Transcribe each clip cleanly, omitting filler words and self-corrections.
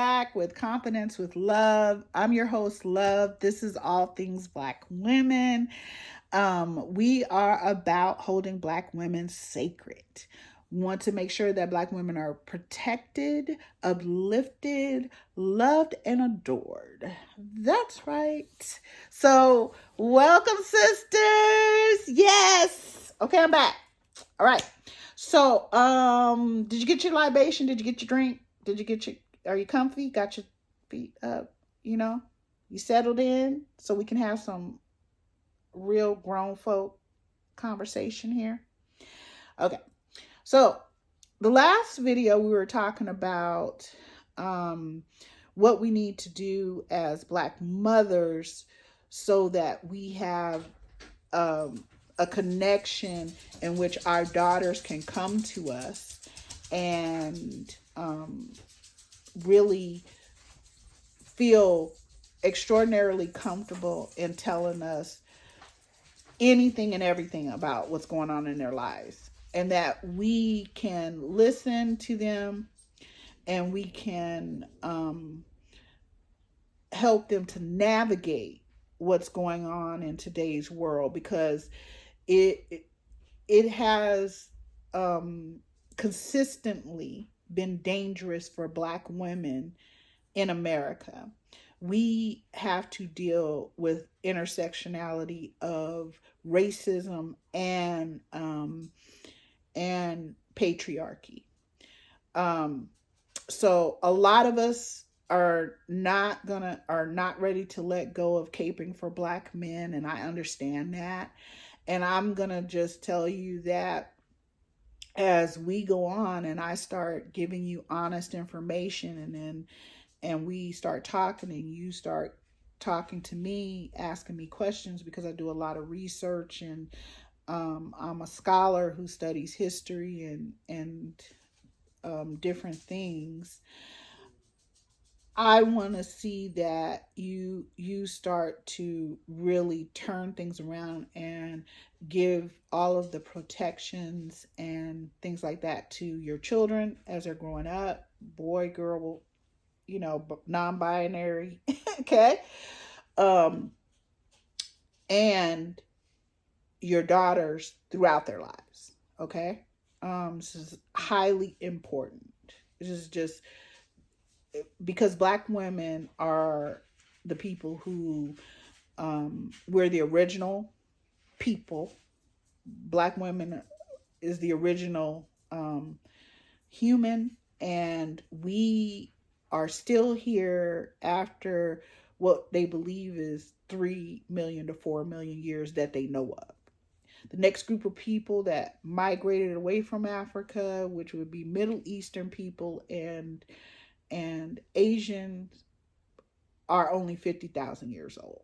back with Confidence with Love. I'm your host, Love. This is all things Black women. We are about holding Black women sacred. We want to make sure that Black women are protected, uplifted, loved, and adored. That's right. So, welcome, sisters. Yes. Okay, I'm back. All right. So, did you get your libation? Did you get your drink? Are you comfy? Got your feet up? You settled in so we can have some real grown folk conversation here. Okay. So, the last video we were talking about what we need to do as Black mothers so that we have a connection in which our daughters can come to us and really feel extraordinarily comfortable in telling us anything and everything about what's going on in their lives, and that we can listen to them and we can help them to navigate what's going on in today's world, because it has consistently been dangerous for Black women in America. We have to deal with intersectionality of racism and patriarchy. So a lot of us are not ready to let go of caping for Black men, and I understand that. And I'm gonna just tell you that as we go on and I start giving you honest information, and we start talking and you start talking to me, asking me questions, because I do a lot of research, and I'm a scholar who studies history and different things. I want to see that you start to really turn things around and give all of the protections and things like that to your children as they're growing up, boy, girl, non-binary, okay? And your daughters throughout their lives, okay? This is highly important. This is just because Black women are the people who we're the original people. Black women is the original human, and we are still here after what they believe is 3 million to 4 million years that they know of. The next group of people that migrated away from Africa, which would be Middle Eastern people and Asians, are only 50,000 years old.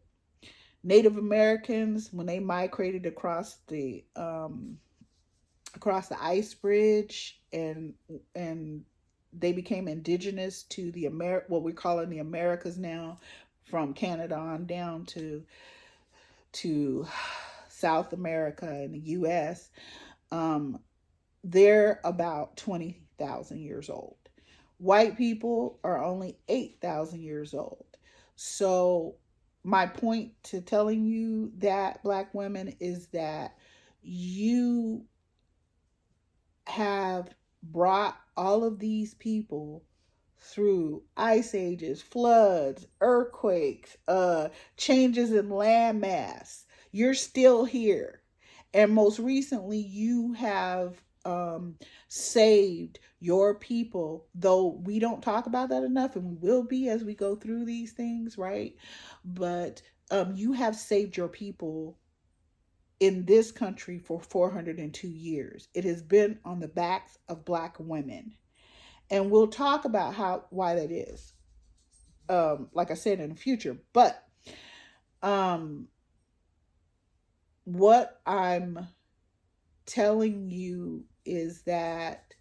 Native Americans, when they migrated across the ice bridge and they became indigenous to what we're calling the Americas now, from Canada on down to South America and the U.S., they're about 20,000 years old. White people are only 8,000 years old. So my point to telling you that, Black women, is that you have brought all of these people through ice ages, floods, earthquakes, changes in landmass. You're still here. And most recently, you have saved your people, though we don't talk about that enough, and we will be as we go through these things, right? But you have saved your people in this country for 402 years. It has been on the backs of Black women. And we'll talk about why that is, like I said, in the future. But what I'm telling you is that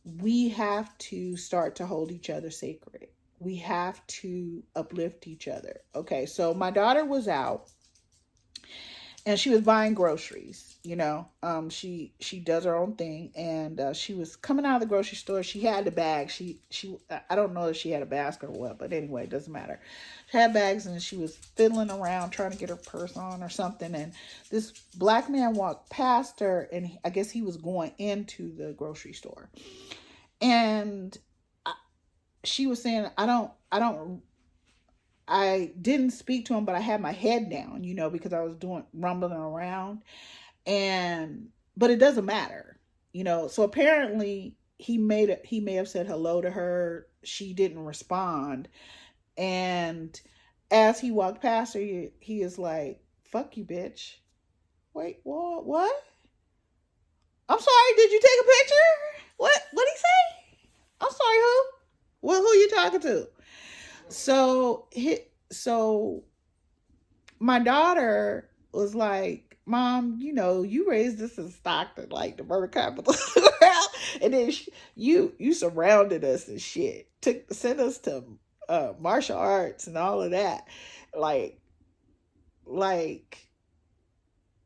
we have to start to hold each other sacred. We have to uplift each other. Okay, so my daughter was out, and she was buying groceries. She does her own thing, and she was coming out of the grocery store. She had the bag. She I don't know if she had a basket or what, but anyway, it doesn't matter. She had bags, and she was fiddling around trying to get her purse on or something. And this black man walked past her, and I guess he was going into the grocery store. And she was saying, I didn't speak to him, but I had my head down, because I was rumbling around. But it doesn't matter, So apparently he may have said hello to her. She didn't respond. And as he walked past her, he is like, "Fuck you, bitch." Wait, what? I'm sorry, did you take a picture? What'd he say? I'm sorry, who? Well, who you talking to? So my daughter was like, "Mom, you raised us in Stockton, like the murder capital of the world, and then you surrounded us and shit. Sent us to martial arts and all of that, like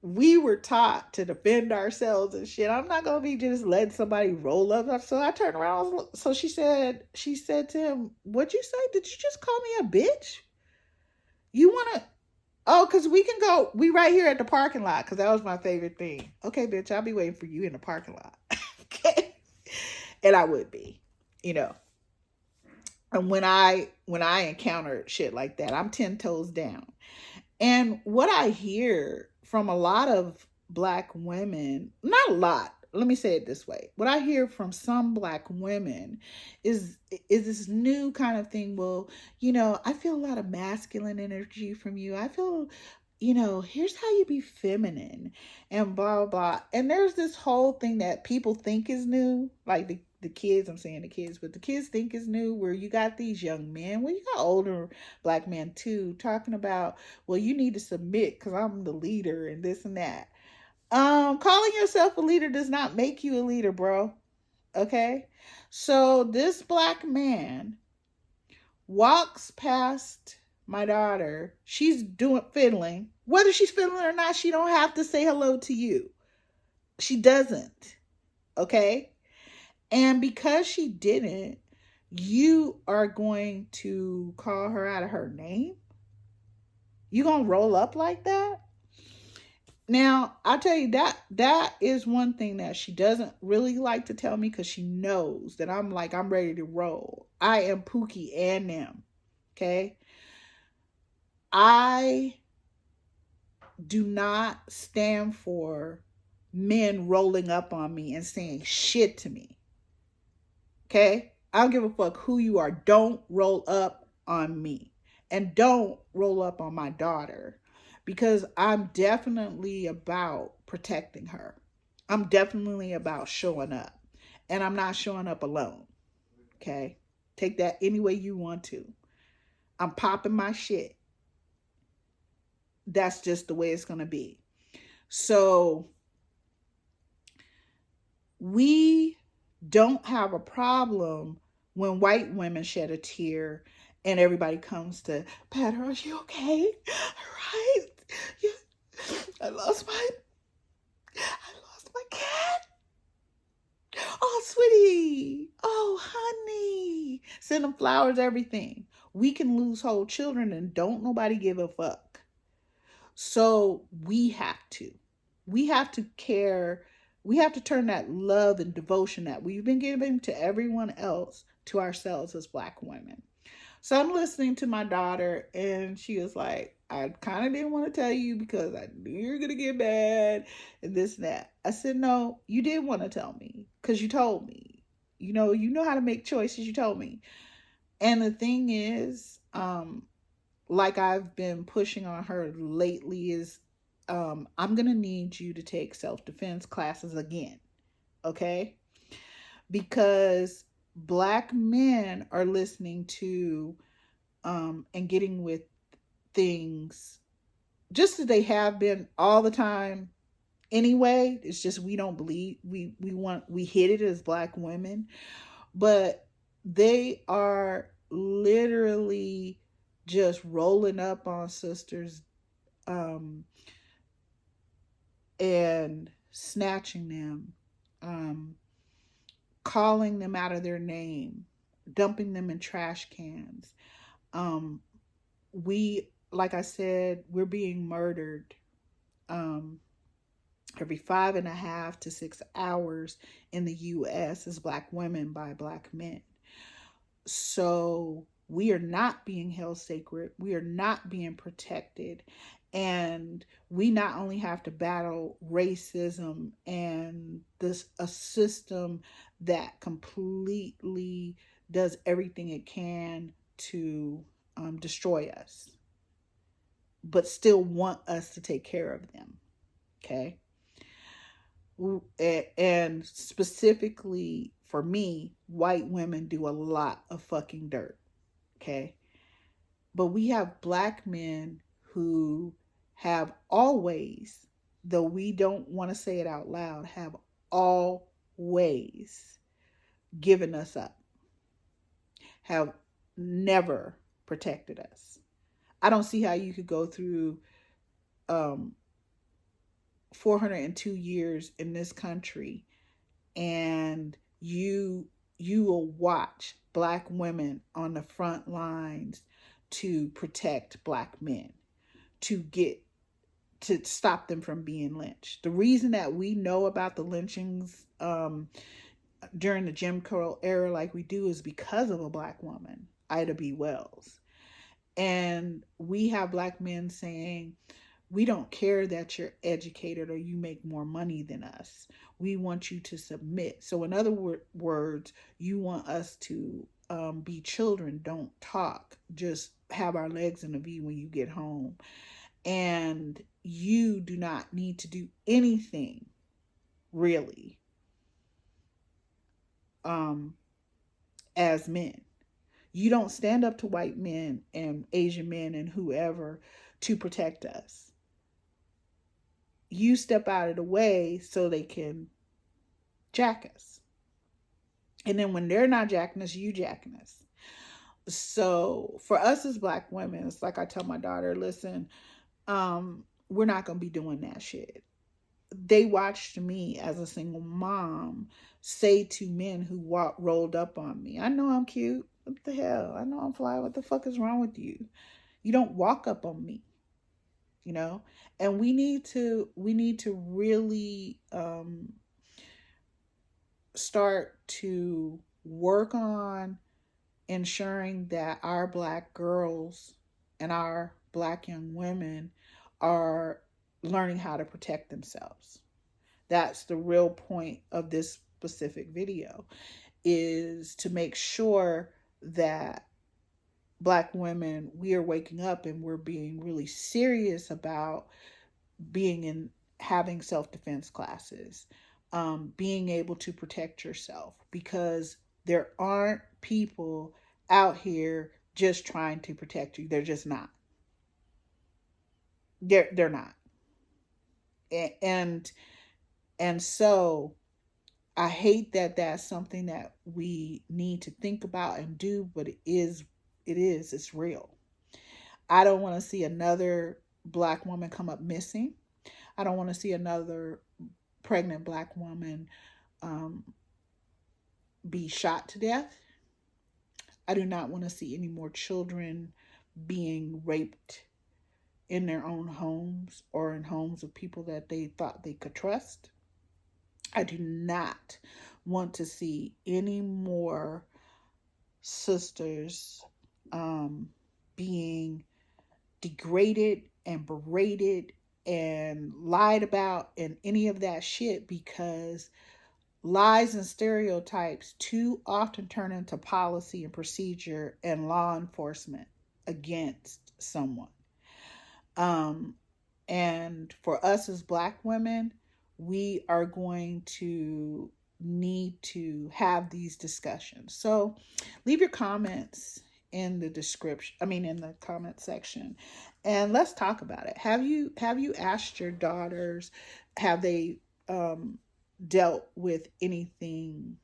we were taught to defend ourselves and shit. I'm not gonna be just letting somebody roll up." So I turned around. So she said to him, "What'd you say? Did you just call me a bitch? You wanna?" "Oh, because we can go. We right here at the parking lot," because that was my favorite thing. "Okay, bitch, I'll be waiting for you in the parking lot." Okay. And I would be, you know. And when I encounter shit like that, I'm 10 toes down. And what I hear from a lot of black women, not a lot, let me say it this way. What I hear from some black women is this new kind of thing. "Well, I feel a lot of masculine energy from you. I feel, here's how you be feminine," and blah, blah, blah. And there's this whole thing that people think is new, like the kids, I'm saying the kids, but the kids think is new, where you got these young men, well, you got older black men too, talking about, "Well, you need to submit because I'm the leader," and this and that. Calling yourself a leader does not make you a leader, bro. Okay? So this black man walks past my daughter. She's doing fiddling. Whether she's fiddling or not, she don't have to say hello to you. She doesn't. Okay? And because she didn't, you are going to call her out of her name? You gonna roll up like that? Now, I'll tell you that is one thing that she doesn't really like to tell me, because she knows that I'm ready to roll. I am Pookie and them. Okay? I do not stand for men rolling up on me and saying shit to me. Okay? I don't give a fuck who you are. Don't roll up on me. And don't roll up on my daughter, because I'm definitely about protecting her. I'm definitely about showing up. And I'm not showing up alone. Okay? Take that any way you want to. I'm popping my shit. That's just the way it's going to be. So we don't have a problem when white women shed a tear and everybody comes to pat her. "Are you okay? Right? Yeah. I lost my cat. Oh, sweetie. Oh, honey." Send them flowers, everything. We can lose whole children and don't nobody give a fuck. So we have to care. We have to turn that love and devotion that we've been giving to everyone else to ourselves as black women. So I'm listening to my daughter, and she was like, "I kind of didn't want to tell you because I knew you were going to get mad and this and that." I said, "No, you did want to tell me because you told me. You know how to make choices. You told me." And the thing is, like I've been pushing on her lately, is I'm going to need you to take self-defense classes again. Okay? Because black men are listening to and getting with things just as they have been all the time anyway. It's just we don't believe we hit it as black women, but they are literally just rolling up on sisters, um and snatching them, calling them out of their name, dumping them in trash cans. Um, like I said, we're being murdered um, every 5.5 to 6 hours in the U.S. as Black women by Black men. So we are not being held sacred. We are not being protected. And we not only have to battle racism and this a system that completely does everything it can to destroy us, but still want us to take care of them. Okay. And specifically for me, white women do a lot of fucking dirt. Okay. But we have Black men who have always, though we don't want to say it out loud, have always given us up, have never protected us. I don't see how you could go through um, 402 years in this country and you will watch Black women on the front lines to protect Black men, to get to stop them from being lynched. The reason that we know about the lynchings during the Jim Crow era like we do is because of a Black woman, Ida B. Wells. And we have Black men saying, we don't care that you're educated or you make more money than us. We want you to submit. So, in other words, you want us to be children, don't talk, just have our legs in a V when you get home. And you do not need to do anything really as men. You don't stand up to white men and Asian men and whoever to protect us. You step out of the way so they can jack us. And then when they're not jacking us, you jacking us. So for us as Black women, it's like I tell my daughter, listen, we're not going to be doing that shit. They watched me as a single mom say to men who rolled up on me, I know I'm cute. What the hell? I know I'm fly. What the fuck is wrong with you? You don't walk up on me, you know? And we need to really start to work on ensuring that our Black girls and our Black young women are learning how to protect themselves. That's the real point of this specific video, is to make sure that Black women, we are waking up and we're being really serious about being in having self-defense classes, being able to protect yourself, because there aren't people out here just trying to protect you. They're just not. They're not. And so I hate that that's something that we need to think about and do, but it's real. I don't want to see another Black woman come up missing. I don't want to see another pregnant Black woman um, be shot to death. I do not want to see any more children being raped in their own homes or in homes of people that they thought they could trust. I do not want to see any more sisters being degraded and berated and lied about and any of that shit, because lies and stereotypes too often turn into policy and procedure and law enforcement against someone. And for us as Black women, we are going to need to have these discussions. So leave your comments in the description, in the comment section, and let's talk about it. Have you asked your daughters, have they dealt with anything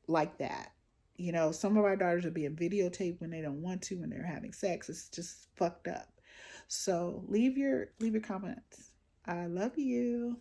like that? You know, some of our daughters are being videotaped when they don't want to, when they're having sex. It's just fucked up. So leave your comments I love you.